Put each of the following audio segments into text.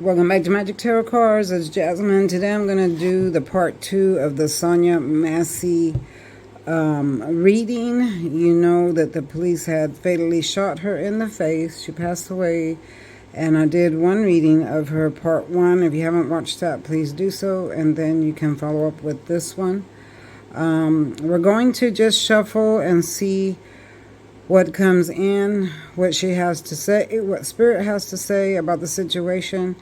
Welcome back to Magic Tarot Cards. It's Jasmine. Today I'm going to do the part 2 of the Sonia Massey reading. You know that the police had fatally shot her in the face. She passed away. And I did one reading of her part 1. If you haven't watched that, please do so. And then you can follow up with this one. We're going to just shuffle and see what comes in, what she has to say, what Spirit has to say about the situation.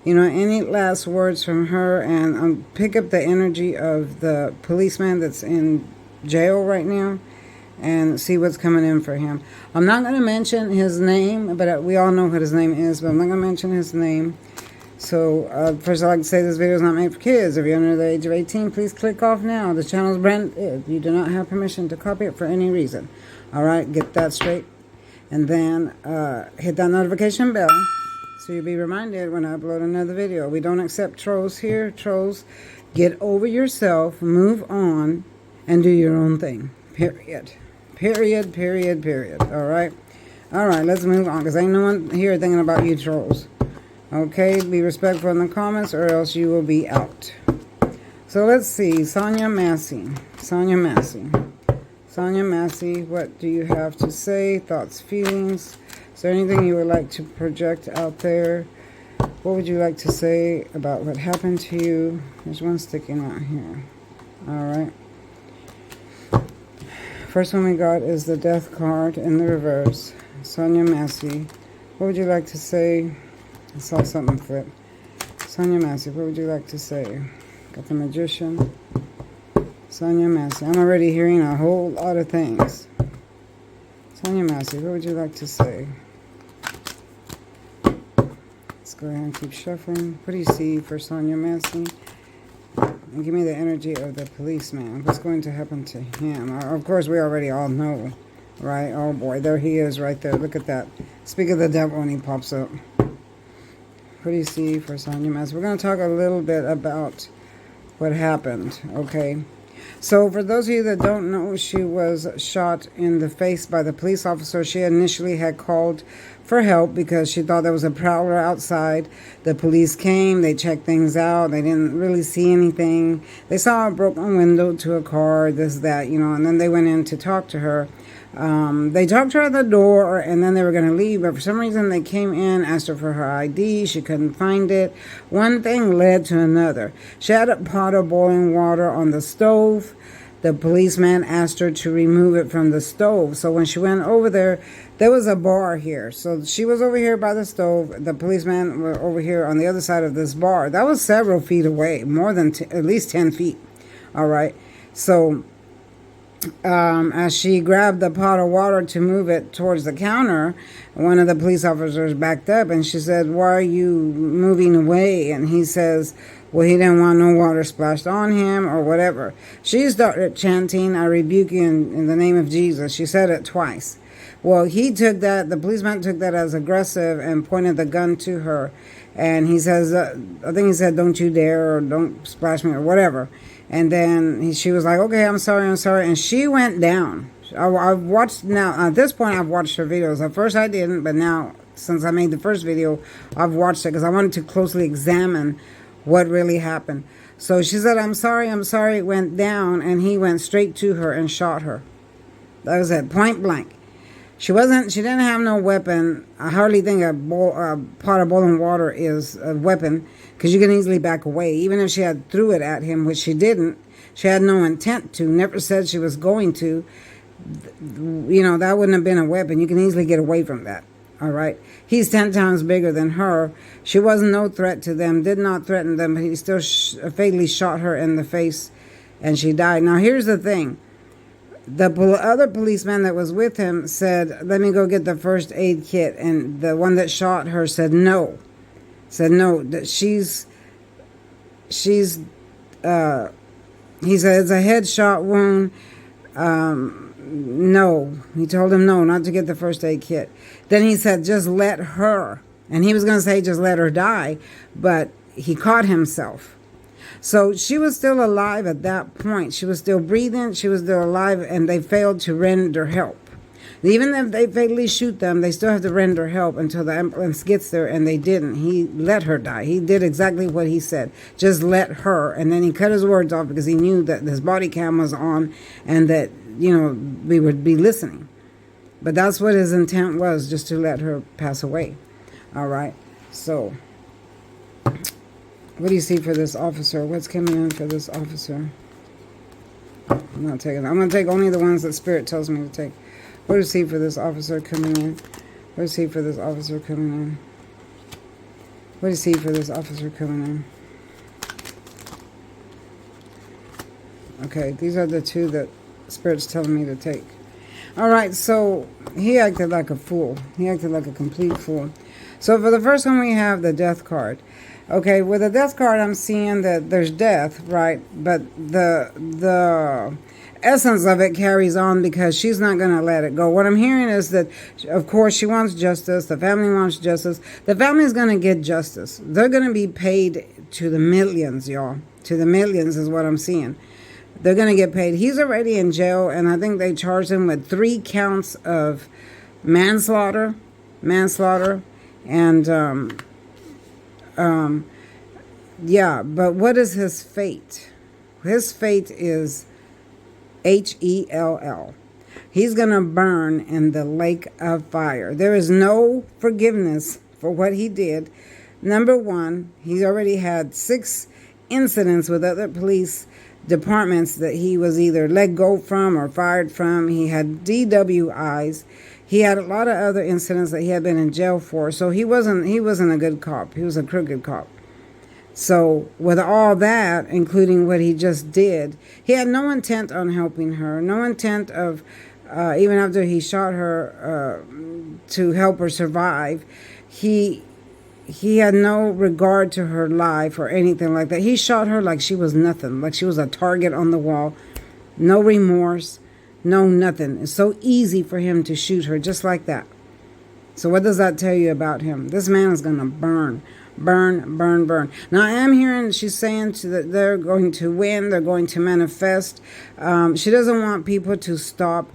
You know, any last words from her, and pick up the energy of the policeman that's in jail right now and see what's coming in for him. I'm not going to mention his name, but we all know what his name is, but I'm not going to mention his name. So, first I'd like to say this video is not made for kids. If you're under the age of 18, please click off now. The channel is branded. You do not have permission to copy it for any reason. Alright, get that straight. And then hit that notification bell so you'll be reminded when I upload another video. We don't accept trolls here. Trolls, get over yourself, move on, and do your own thing. Period. Period, period, period. Alright? Alright, let's move on, because ain't no one here thinking about you trolls. Okay, be respectful in the comments or else you will be out. So let's see, Sonia Massey. Sonia Massey. Sonia Massey, what do you have to say? Thoughts, feelings? Is there anything you would like to project out there? What would you like to say about what happened to you? There's one sticking out here. Alright. First one we got is the Death card in the reverse. Sonia Massey, what would you like to say? I saw something flip. Sonia Massey, what would you like to say? Got the Magician. Sonia Massey. I'm already hearing a whole lot of things. Sonia Massey, what would you like to say? Let's go ahead and keep shuffling. What do you see for Sonia Massey? And give me the energy of the policeman. What's going to happen to him? Of course, we already all know, right? Oh boy, there he is right there. Look at that. Speak of the devil when he pops up. What do you see for Sonia Massey? We're going to talk a little bit about what happened, okay? So for those of you that don't know, she was shot in the face by the police officer. She initially had called for help because she thought there was a prowler outside. The police came, they checked things out, they didn't really see anything. They saw a broken window to a car, this, that, you know, and then they went in to talk to her. They talked to her at the door, and then they were going to leave, but for some reason they came in, asked her for her ID. She couldn't find it. One thing led to another. She had a pot of boiling water on the stove. The policeman asked her to remove it from the stove. So when she went over there, there was a bar here. So she was over here by the stove. The policeman was over here on the other side of this bar. That was several feet away, more than at least 10 feet. All right. So as she grabbed the pot of water to move it towards the counter, one of the police officers backed up, and she said, "Why are you moving away?" And he says, well, he didn't want no water splashed on him or whatever. She started chanting, "I rebuke you in the name of Jesus." She said it twice. Well, he took that, the policeman took that as aggressive and pointed the gun to her. And he says, I think he said, "Don't you dare," or "Don't splash me," or whatever. And then she was like, "Okay, I'm sorry." And she went down. I've watched now, at this point, I've watched her videos. At first I didn't, but now, since I made the first video, I've watched it because I wanted to closely examine what really happened. So she said, I'm sorry, it went down, and he went straight to her and shot her. That was it, point blank. She didn't have no weapon. I hardly think a pot of boiling water is a weapon, because you can easily back away. Even if she had threw it at him, which she didn't, she had no intent to, never said she was going to. You know, that wouldn't have been a weapon. You can easily get away from that. All right. He's 10 times bigger than her. She was no threat to them, did not threaten them, but he still fatally shot her in the face, and she died. Now, here's the thing. The other policeman that was with him said, "Let me go get the first aid kit." And the one that shot her said no. Said no, that he said it's a headshot wound. No, he told him no, not to get the first aid kit. Then he said, "Just let her," and he was going to say, "Just let her die," but he caught himself. So she was still alive at that point. She was still breathing. She was still alive, and they failed to render help. Even if they fatally shoot them, they still have to render help until the ambulance gets there, and they didn't. He let her die. He did exactly what he said. Just let her. And then he cut his words off because he knew that his body cam was on and that, we would be listening. But that's what his intent was, just to let her pass away. All right. So, what do you see for this officer? What's coming in for this officer? I'm not taking that. I'm going to take only the ones that Spirit tells me to take. What do you see for this officer coming in? What do you see for this officer coming in? What do you see for this officer coming in? Okay, these are the two that Spirit's telling me to take. All right, so he acted like a fool. He acted like a complete fool. So for the first one, we have the death card. Okay, with the death card, I'm seeing that there's death, right? But the essence of it carries on because she's not going to let it go. What I'm hearing is that, of course, she wants justice. The family wants justice. The family's going to get justice. They're going to be paid to the millions, y'all. To the millions is what I'm seeing. They're going to get paid. He's already in jail, and I think they charged him with 3 counts of manslaughter, and yeah, but what is his fate? His fate is HELL. He's going to burn in the lake of fire. There is no forgiveness for what he did. Number one, he already had 6 incidents with other police departments that he was either let go from or fired from. He had DWIs. He had a lot of other incidents that he had been in jail for. So he wasn't a good cop. He was a crooked cop. So with all that, including what he just did, he had no intent on helping her, no intent of, even after he shot her to help her survive, he had no regard to her life or anything like that. He shot her like she was nothing, like she was a target on the wall. No remorse, no nothing. It's so easy for him to shoot her just like that. So what does that tell you about him? This man is going to burn. Burn, burn, burn. Now, I am hearing she's saying that they're going to win. They're going to manifest. She doesn't want people to stop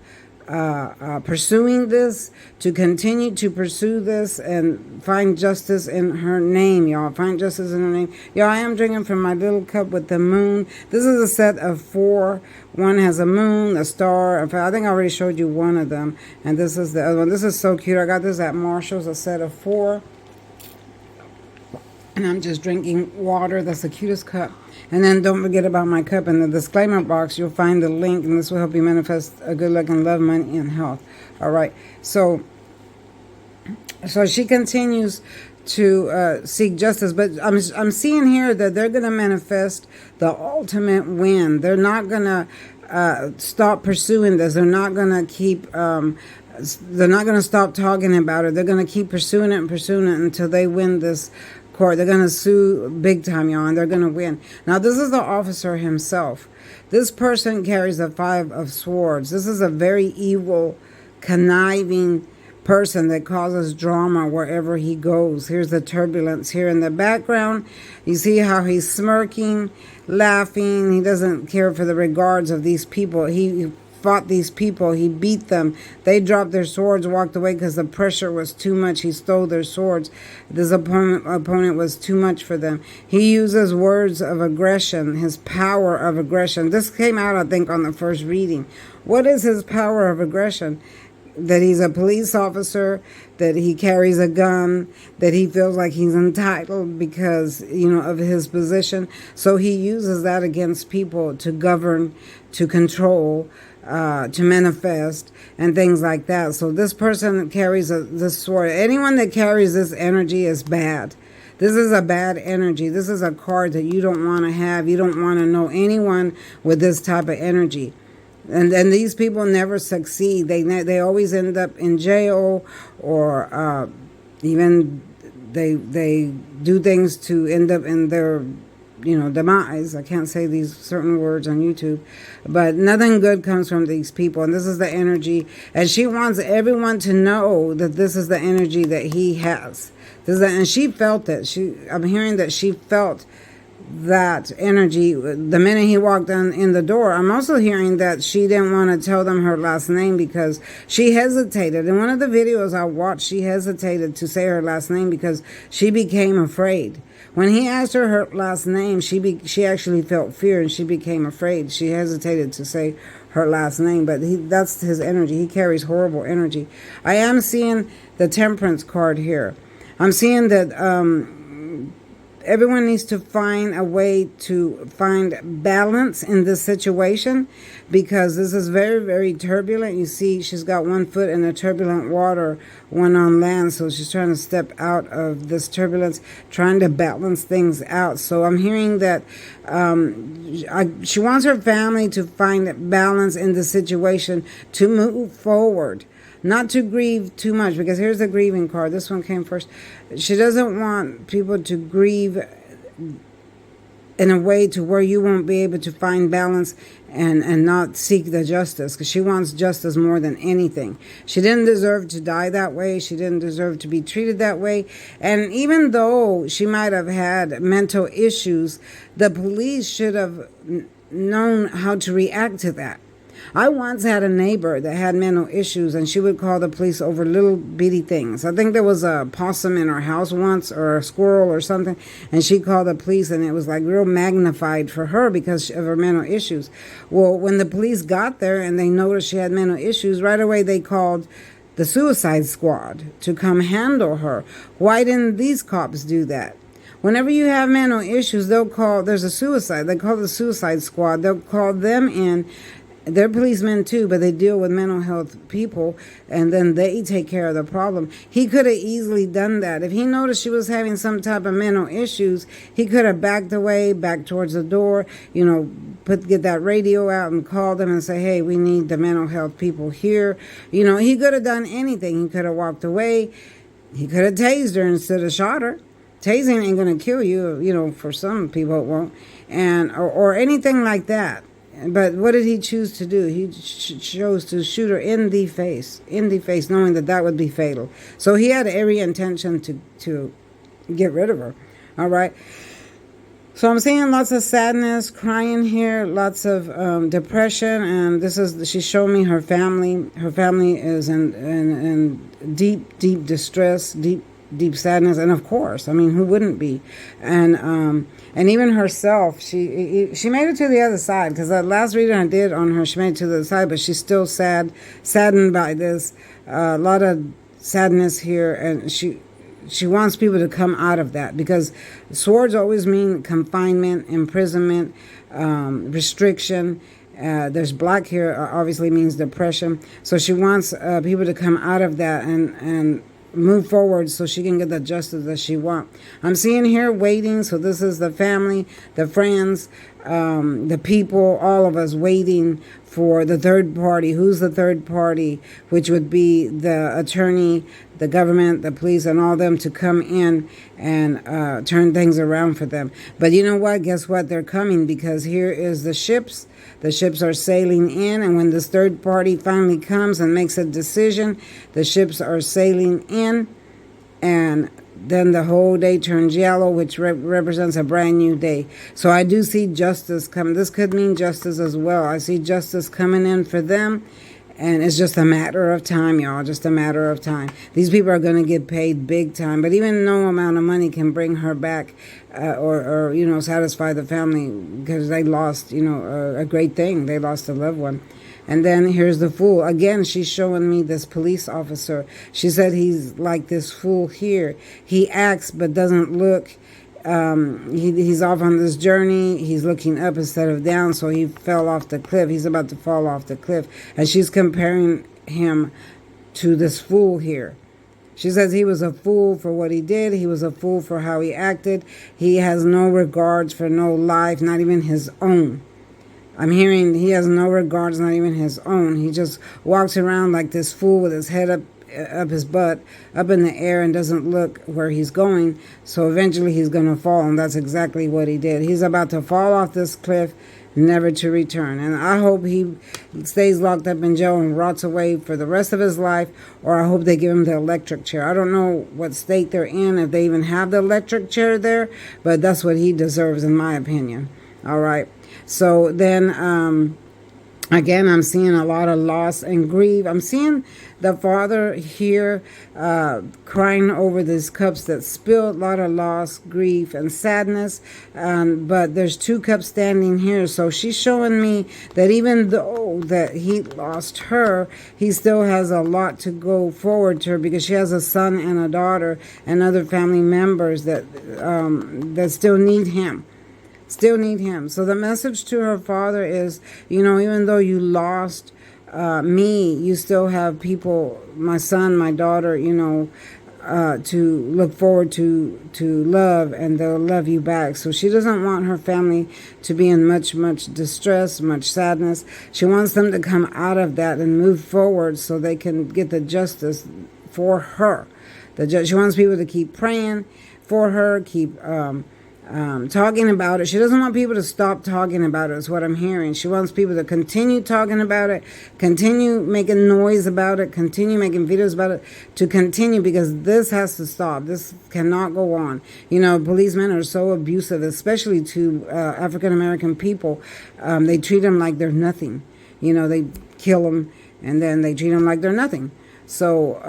pursuing this, to continue to pursue this and find justice in her name, y'all. Find justice in her name. Y'all, I am drinking from my little cup with the moon. This is a set of 4. One has a moon, a star. In fact, I think I already showed you one of them. And this is the other one. This is so cute. I got this at Marshall's, a set of 4. And I'm just drinking water. That's the cutest cup. And then don't forget about my cup. In the disclaimer box, you'll find the link, and this will help you manifest a good luck and love, money, and health. All right. So she continues to seek justice, but I'm seeing here that they're going to manifest the ultimate win. They're not going to stop pursuing this. They're not going to keep. They're not going to stop talking about it. They're going to keep pursuing it until they win this court. They're going to sue big time, y'all, and they're going to win. Now, this is the officer himself. This person carries the 5 of swords. This is a very evil, conniving person that causes drama wherever he goes. Here's the turbulence here in the background. You see how he's smirking, laughing. He doesn't care for the regards of these people. He fought these people. He beat them. They dropped their swords, walked away because the pressure was too much. He stole their swords. This opponent was too much for them. He uses words of aggression, his power of aggression. This came out, I think, on the first reading. What is his power of aggression? That he's a police officer, that he carries a gun, that he feels like he's entitled because, of his position. So he uses that against people to govern, to control, to manifest, and things like that. So this person carries this sword. Anyone that carries this energy is bad. This is a bad energy. This is a card that you don't want to have. You don't want to know anyone with this type of energy. And these people never succeed. They always end up in jail, or even they do things to end up in their demise. I can't say these certain words on YouTube, but nothing good comes from these people. And this is the energy, and she wants everyone to know that this is the energy that he has. And she felt it. I'm hearing that she felt that energy the minute he walked in the door. I'm also hearing that she didn't want to tell them her last name because she hesitated. In one of the videos I watched, she hesitated to say her last name because she became afraid. When he asked her last name, she actually felt fear and she became afraid. She hesitated to say her last name, but that's his energy. He carries horrible energy. I am seeing the Temperance card here. I'm seeing that everyone needs to find a way to find balance in this situation because this is very, very turbulent. You see, she's got one foot in the turbulent water, one on land. So she's trying to step out of this turbulence, trying to balance things out. So I'm hearing that she wants her family to find balance in the situation to move forward. Not to grieve too much, because here's the grieving card. This one came first. She doesn't want people to grieve in a way to where you won't be able to find balance and not seek the justice, because she wants justice more than anything. She didn't deserve to die that way. She didn't deserve to be treated that way. And even though she might have had mental issues, the police should have known how to react to that. I once had a neighbor that had mental issues, and she would call the police over little bitty things. I think there was a possum in her house once, or a squirrel or something, and she called the police, and it was like real magnified for her because of her mental issues. Well, when the police got there and they noticed she had mental issues, right away they called the suicide squad to come handle her. Why didn't these cops do that? Whenever you have mental issues, there's a suicide. They call the suicide squad. They'll call them in. They're policemen too, but they deal with mental health people, and then they take care of the problem. He could have easily done that. If he noticed she was having some type of mental issues, he could have backed away, back towards the door, get that radio out and call them and say, hey, we need the mental health people here. He could have done anything. He could have walked away. He could have tased her instead of shot her. Tasing ain't going to kill you, for some people it won't, or anything like that. But what did he choose to do? He chose to shoot her in the face, knowing that would be fatal. So he had every intention to get rid of her. All right. So I'm seeing lots of sadness, crying here, lots of depression, and she's showing me her family. Her family is in deep, deep distress, deep sadness, and of course, who wouldn't be? And even herself, she made it to the other side, because that last reading I did on her, she made it to the other side, but she's still saddened by this. A lot of sadness here, and she wants people to come out of that, because swords always mean confinement, imprisonment, restriction. There's black here, obviously means depression. So she wants people to come out of that and move forward so she can get the justice that she wants. I'm seeing here waiting. So this is the family, the friends, the people, all of us waiting for the third party. Who's the third party? Which would be the attorney, the government, the police, and all them to come in and turn things around for them. But you know what? Guess what? They're coming, because here is the ships. The ships are sailing in, and when this third party finally comes and makes a decision, the ships are sailing in, and then the whole day turns yellow, which represents a brand new day. So I do see justice coming. This could mean justice as well. I see justice coming in for them, and it's just a matter of time, y'all. Just a matter of time. These people are going to get paid big time, but even no amount of money can bring her back or satisfy the family, because they lost, a great thing. They lost a loved one. And then here's the fool. Again, she's showing me this police officer. She said he's like this fool here. He acts but doesn't look. He's off on this journey. He's looking up instead of down, so he fell off the cliff. He's about to fall off the cliff. And she's comparing him to this fool here. She says he was a fool for what he did. He was a fool for how he acted. He has no regards for no life, not even his own. I'm hearing he has no regards, not even his own. He just walks around like this fool with his head up his butt, up in the air, and doesn't look where he's going. So eventually he's going to fall, and that's exactly what he did. He's about to fall off this cliff, never to return. And I hope he stays locked up in jail and rots away for the rest of his life, or I hope they give him the electric chair. I don't know what state they're in, if they even have the electric chair there, but that's what he deserves in my opinion. All right. So then, again, I'm seeing a lot of loss and grief. I'm seeing the father here crying over these cups that spilled. A lot of loss, grief, and sadness. But there's 2 cups standing here. So she's showing me that even though that he lost her, he still has a lot to go forward to her, because she has a son and a daughter and other family members that still need him. Still need him. So the message to her father is, even though you lost me, you still have people, my son, my daughter, to look forward to love, and they'll love you back. So she doesn't want her family to be in much distress, much sadness. She wants them to come out of that and move forward so they can get the justice for her. She wants people to keep praying for her, keep talking about it. She doesn't want people to stop talking about it, is what I'm hearing. She wants people to continue talking about it, continue making noise about it, continue making videos about it, to continue, because this has to stop. This cannot go on. Policemen are so abusive, especially to African American people. They treat them like they're nothing. They kill them, and then they treat them like they're nothing. So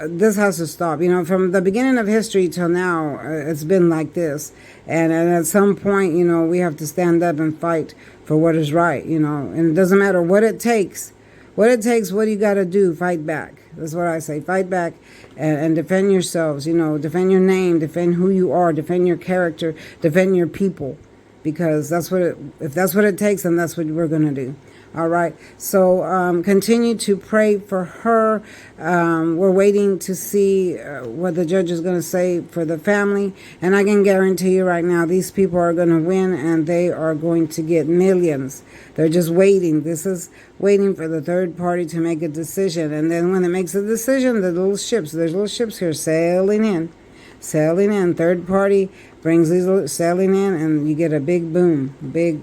this has to stop. From the beginning of history till now, it's been like this. And at some point, we have to stand up and fight for what is right, And it doesn't matter what it takes. What do you got to do? Fight back. That's what I say. Fight back and defend yourselves, defend your name, defend who you are, defend your character, defend your people. Because if that's what it takes, then that's what we're going to do. All right. So continue to pray for her. We're waiting to see what the judge is going to say for the family. And I can guarantee you right now, these people are going to win, and they are going to get millions. They're just waiting. This is waiting for the third party to make a decision. And then when it makes a decision, there's little ships here sailing in. Third party brings these sailing in, and you get a big boom, big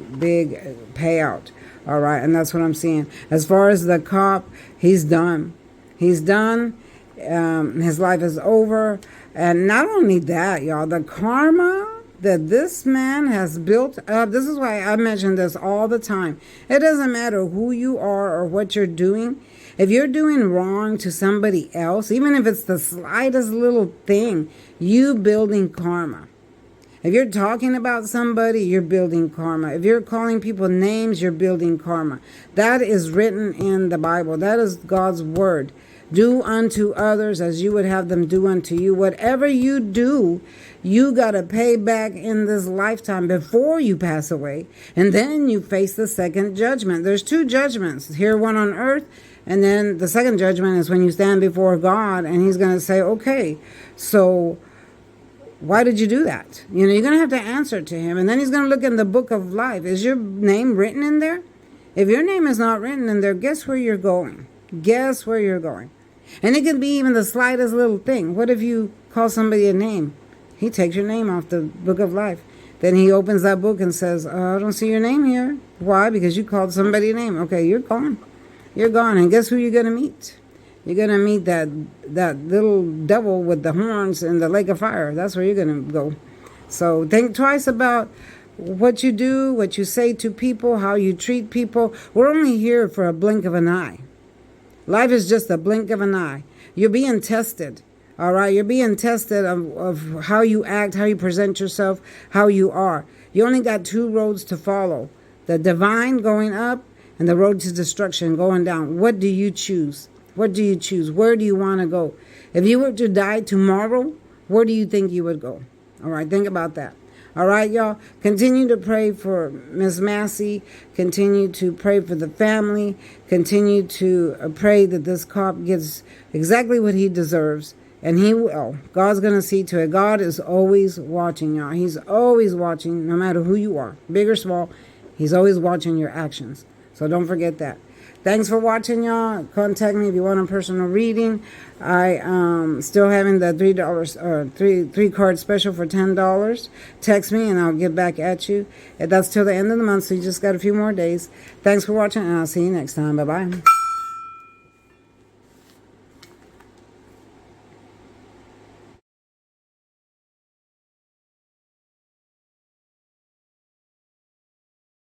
payout. All right, and that's what I'm seeing. As far as the cop, he's done. His life is over. And not only that, y'all, the karma that this man has built up. This is why I mention this all the time. It doesn't matter who you are or what you're doing. If you're doing wrong to somebody else, even if it's the slightest little thing, you building karma. If you're talking about somebody, you're building karma. If you're calling people names, you're building karma. That is written in the Bible. That is God's word. Do unto others as you would have them do unto you. Whatever you do, you got to pay back in this lifetime before you pass away. And then you face the second judgment. There's 2 judgments. Here, one on earth. And then the second judgment is when you stand before God, and he's going to say, okay, so why did you do that? You're going to have to answer to him. And then he's going to look in the book of life. Is your name written in there? If your name is not written in there, guess where you're going? Guess where you're going? And it can be even the slightest little thing. What if you call somebody a name? He takes your name off the book of life. Then he opens that book and says, I don't see your name here. Why? Because you called somebody a name. Okay, you're gone. You're gone. And guess who you're going to meet? You're going to meet that little devil with the horns in the lake of fire. That's where you're going to go. So think twice about what you do, what you say to people, how you treat people. We're only here for a blink of an eye. Life is just a blink of an eye. You're being tested. All right? You're being tested of how you act, how you present yourself, how you are. You only got 2 roads to follow. The divine going up and the road to destruction going down. What do you choose? What do you choose? Where do you want to go? If you were to die tomorrow, where do you think you would go? All right, think about that. All right, y'all. Continue to pray for Miss Massey. Continue to pray for the family. Continue to pray that this cop gets exactly what he deserves. And he will. God's going to see to it. God is always watching, y'all. He's always watching, no matter who you are, big or small. He's always watching your actions. So don't forget that. Thanks for watching, y'all. Contact me if you want a personal reading. I still having the $3 or three card special for $10. Text me and I'll get back at you. And that's till the end of the month, so you just got a few more days. Thanks for watching, and I'll see you next time. Bye-bye.